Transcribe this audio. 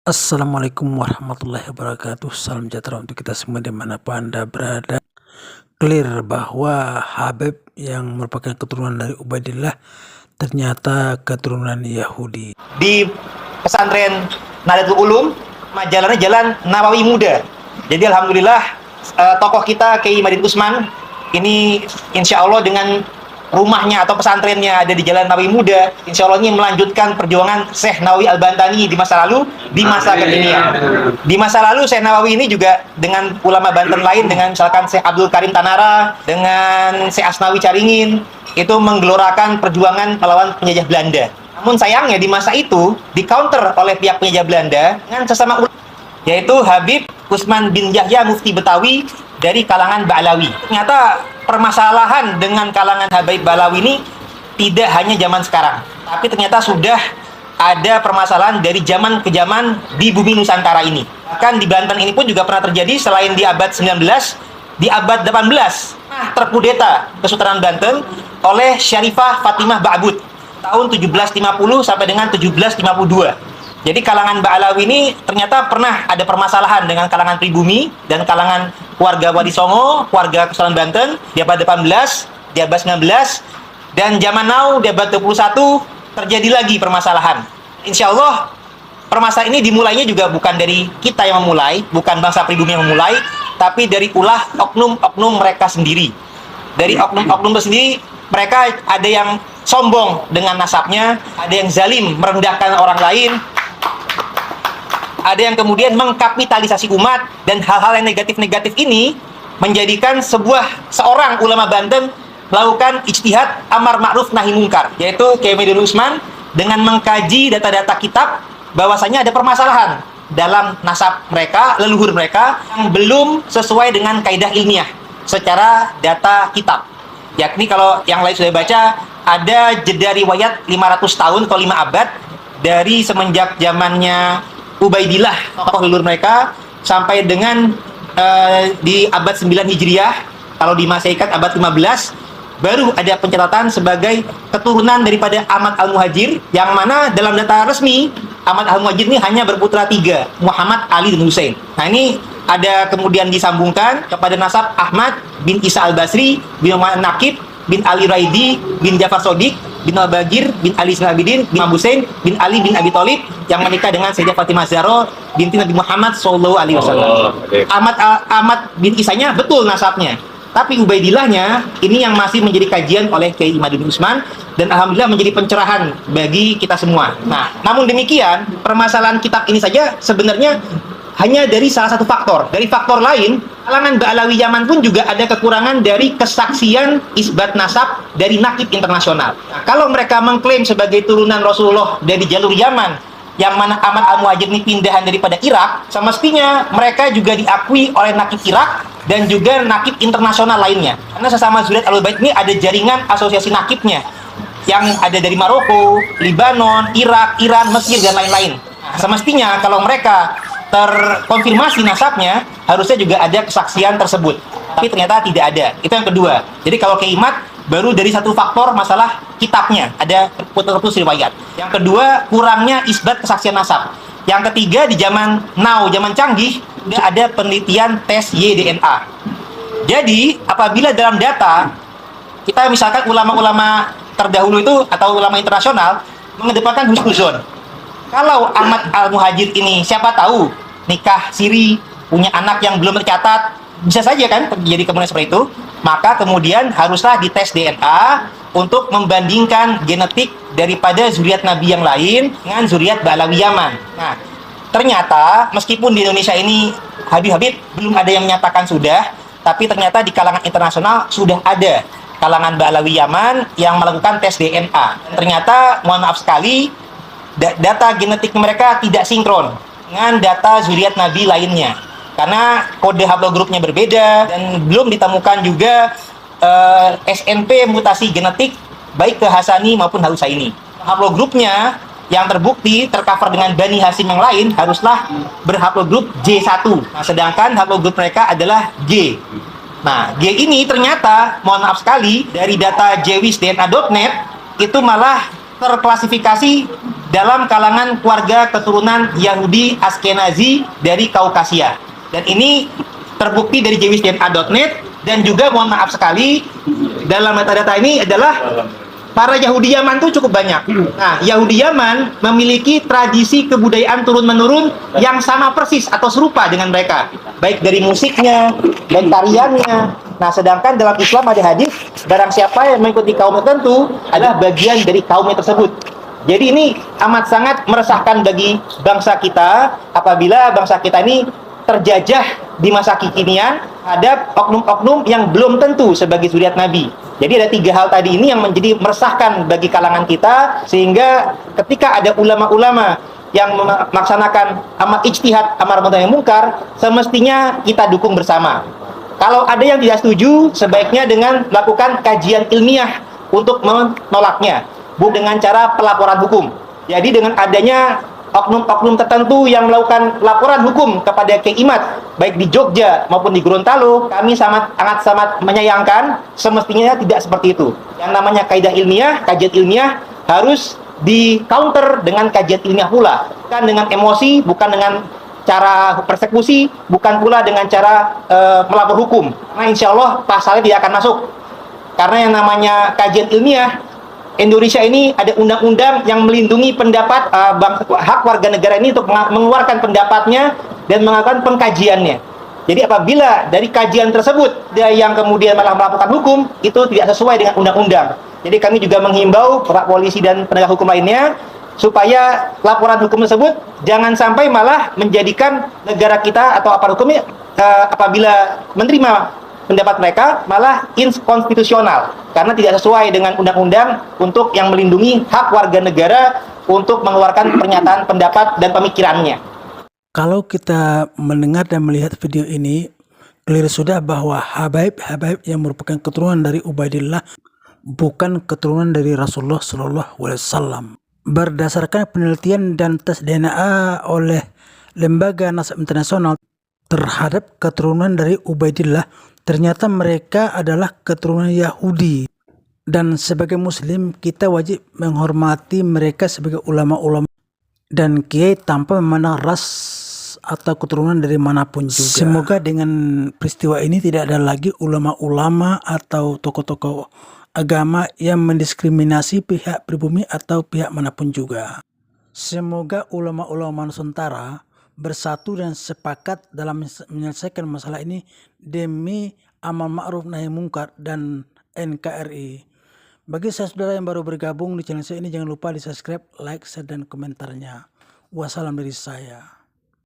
Assalamualaikum warahmatullahi wabarakatuh. Salam sejahtera untuk kita semua dimanapun Anda berada. Clear bahwa Habib yang merupakan keturunan dari Ubaidillah ternyata keturunan Yahudi. Di pesantren Nahdlatul Ulum, jalannya Jalan Nawawi Muda. Jadi alhamdulillah tokoh kita Kiai Madin Usman ini insya Allah dengan rumahnya atau pesantrennya ada di Jalan Nawawi Muda, insya Allah ini melanjutkan perjuangan Syekh Nawawi Al-Bantani di masa lalu, di masa kekinian. Di masa lalu Syekh Nawawi ini juga dengan ulama Banten lain, dengan misalkan Syekh Abdul Karim Tanara, dengan Syekh Asnawi Caringin, itu menggelorakan perjuangan melawan penjajah Belanda. Namun sayangnya di masa itu di counter oleh pihak penjajah Belanda dengan sesama ulama, yaitu Habib Usman bin Yahya Mufti Betawi dari kalangan Ba'alawi. Ternyata permasalahan dengan kalangan Habib Ba'alawi ini tidak hanya zaman sekarang, tapi ternyata sudah ada permasalahan dari zaman ke zaman di bumi Nusantara ini. Bahkan di Banten ini pun juga pernah terjadi selain di abad 19, di abad 18 terkudeta Kesultanan Banten oleh Syarifah Fatimah Ba'bud tahun 1750 sampai dengan 1752. Jadi kalangan Ba'alawi ini ternyata pernah ada permasalahan dengan kalangan pribumi dan kalangan warga Wali Songo, warga Kesultanan Banten di abad 18, di abad 19, dan zaman now di abad 21 terjadi lagi permasalahan. Insya Allah permasalahan ini dimulainya juga bukan dari kita yang memulai, bukan bangsa pribumi yang memulai, tapi dari ulah oknum-oknum mereka sendiri. Dari oknum-oknum sendiri, mereka ada yang sombong dengan nasabnya, ada yang zalim merendahkan orang lain, ada yang kemudian mengkapitalisasi umat, dan hal-hal yang negatif-negatif ini menjadikan seorang ulama Banten melakukan ijtihad amar ma'ruf nahi mungkar, yaitu Kiai Madin Usman, dengan mengkaji data-data kitab bahwasanya ada permasalahan dalam nasab mereka, leluhur mereka yang belum sesuai dengan kaidah ilmiah secara data kitab. Yakni kalau yang lain sudah baca, ada jeda riwayat 500 tahun atau 5 abad dari semenjak zamannya Ubaidillah, tokoh leluhur mereka, sampai dengan di abad 9 Hijriah, kalau di Masehikat abad 15, baru ada pencatatan sebagai keturunan daripada Ahmad Al-Muhajir, yang mana dalam data resmi, Ahmad Al-Muhajir ini hanya berputra 3, Muhammad, Ali, dan Hussein. Nah ini ada kemudian disambungkan kepada nasab Ahmad bin Isa Al-Basri, bin Muhammad Naqib, bin Ali Raidi, bin Jafar Sodik, bin Al-Bagir, bin Ali Sinabidin, bin Abu Hussein, bin Ali bin Abi Thalib, yang menikah dengan Sayyidah Fatimah Zahra binti Nabi Muhammad Sallallahu Alaihi Wasallam. Ahmad bin Isanya betul nasabnya, tapi Ubaidillahnya ini yang masih menjadi kajian oleh Kiai Madin Usman, dan alhamdulillah menjadi pencerahan bagi kita semua. Nah, namun demikian permasalahan kitab ini saja sebenarnya hanya dari salah satu faktor. Dari faktor lain, kalangan Ba'alawi Yaman pun juga ada kekurangan dari kesaksian isbat nasab dari nakib internasional. Nah, kalau mereka mengklaim sebagai turunan Rasulullah dari jalur Yaman, yang mana Ahmad Al-Muhajir ini pindahan daripada Irak, semestinya mereka juga diakui oleh nakib Irak dan juga nakib internasional lainnya. Karena sesama Zuriat Ahlul Bait ini ada jaringan asosiasi nakibnya yang ada dari Maroko, Libanon, Irak, Iran, Mesir, dan lain-lain. Nah, semestinya kalau mereka terkonfirmasi nasabnya, harusnya juga ada kesaksian tersebut. Tapi ternyata tidak ada. Itu yang kedua. Jadi kalau keimat, baru dari satu faktor masalah kitabnya, ada putus riwayat. Yang kedua, kurangnya isbat kesaksian nasab. Yang ketiga, di zaman now, zaman canggih, sudah ada penelitian tes YDNA. Jadi, apabila dalam data, kita misalkan ulama-ulama terdahulu itu, atau ulama internasional, mengedepankan husnuzon. Kalau Ahmad Al-Muhajir ini, siapa tahu nikah siri, punya anak yang belum tercatat, bisa saja kan terjadi kemudian seperti itu. Maka kemudian haruslah dites DNA untuk membandingkan genetik daripada zuriat Nabi yang lain dengan zuriat Ba'alawi Yaman. Nah, ternyata meskipun di Indonesia ini Habib-Habib belum ada yang menyatakan sudah, tapi ternyata di kalangan internasional sudah ada kalangan Ba'alawi Yaman yang melakukan tes DNA. Dan ternyata, mohon maaf sekali, data genetik mereka tidak sinkron dengan data zuriat Nabi lainnya, karena kode haplogrupnya berbeda dan belum ditemukan juga SNP mutasi genetik baik ke Hasani maupun Husaini. Haplogrupnya yang terbukti tercover dengan Bani Hasim yang lain haruslah berhaplogrup J1. Nah, sedangkan haplogrup mereka adalah G. Nah, G ini ternyata, mohon maaf sekali, dari data jwisdna.net itu malah terklasifikasi dalam kalangan keluarga keturunan Yahudi Askenazi dari Kaukasia. Dan ini terbukti dari jewisdna.net, dan juga mohon maaf sekali, dalam metadata ini adalah para Yahudi Yaman itu cukup banyak. Nah, Yahudi Yaman memiliki tradisi kebudayaan turun-menurun yang sama persis atau serupa dengan mereka, baik dari musiknya, baik tariannya. Nah, sedangkan dalam Islam ada hadis, barang siapa yang mengikuti kaum tertentu adalah bagian dari kaumnya tersebut. Jadi ini amat sangat meresahkan bagi bangsa kita apabila bangsa kita ini terjajah di masa kekinian ada oknum-oknum yang belum tentu sebagai zuriat Nabi. Jadi ada 3 hal tadi ini yang menjadi meresahkan bagi kalangan kita, sehingga ketika ada ulama-ulama yang melaksanakan ijtihad amar ma'ruf nahi munkar, semestinya kita dukung bersama. Kalau ada yang tidak setuju, sebaiknya dengan melakukan kajian ilmiah untuk menolaknya, bukan dengan cara pelaporan hukum. Jadi dengan adanya oknum-oknum tertentu yang melakukan laporan hukum kepada Kiai Imad, baik di Jogja maupun di Gorontalo, kami sangat menyayangkan. Semestinya tidak seperti itu. Yang namanya kaidah ilmiah, kajian ilmiah harus di counter dengan kajian ilmiah pula, bukan dengan emosi, bukan dengan cara persekusi, bukan pula dengan cara melapor hukum. Nah, insya Allah pasalnya tidak akan masuk, karena yang namanya kajian ilmiah, Indonesia ini ada undang-undang yang melindungi pendapat hak warga negara ini untuk mengeluarkan pendapatnya dan melakukan pengkajiannya. Jadi apabila dari kajian tersebut ada yang kemudian malah melakukan hukum, itu tidak sesuai dengan undang-undang. Jadi kami juga menghimbau para polisi dan penegak hukum lainnya supaya laporan hukum tersebut jangan sampai malah menjadikan negara kita atau aparat hukumnya apabila menerima pendapat mereka malah inkonstitusional, karena tidak sesuai dengan undang-undang untuk yang melindungi hak warga negara untuk mengeluarkan pernyataan pendapat dan pemikirannya. Kalau kita mendengar dan melihat video ini, clear sudah bahwa Habaib yang merupakan keturunan dari Ubaidillah bukan keturunan dari Rasulullah SAW. Berdasarkan penelitian dan tes DNA oleh Lembaga Nasab Internasional terhadap keturunan dari Ubaidillah, ternyata mereka adalah keturunan Yahudi. Dan sebagai muslim, kita wajib menghormati mereka sebagai ulama-ulama dan kiai tanpa memandang ras atau keturunan dari manapun juga. Semoga dengan peristiwa ini tidak ada lagi ulama-ulama atau tokoh-tokoh agama yang mendiskriminasi pihak pribumi atau pihak manapun juga. Semoga ulama-ulama Nusantara bersatu dan sepakat dalam menyelesaikan masalah ini demi amal ma'ruf nahi munkar dan NKRI. Bagi saya saudara yang baru bergabung di channel saya ini, jangan lupa di subscribe, like, share, dan komentarnya. Wassalam dari saya.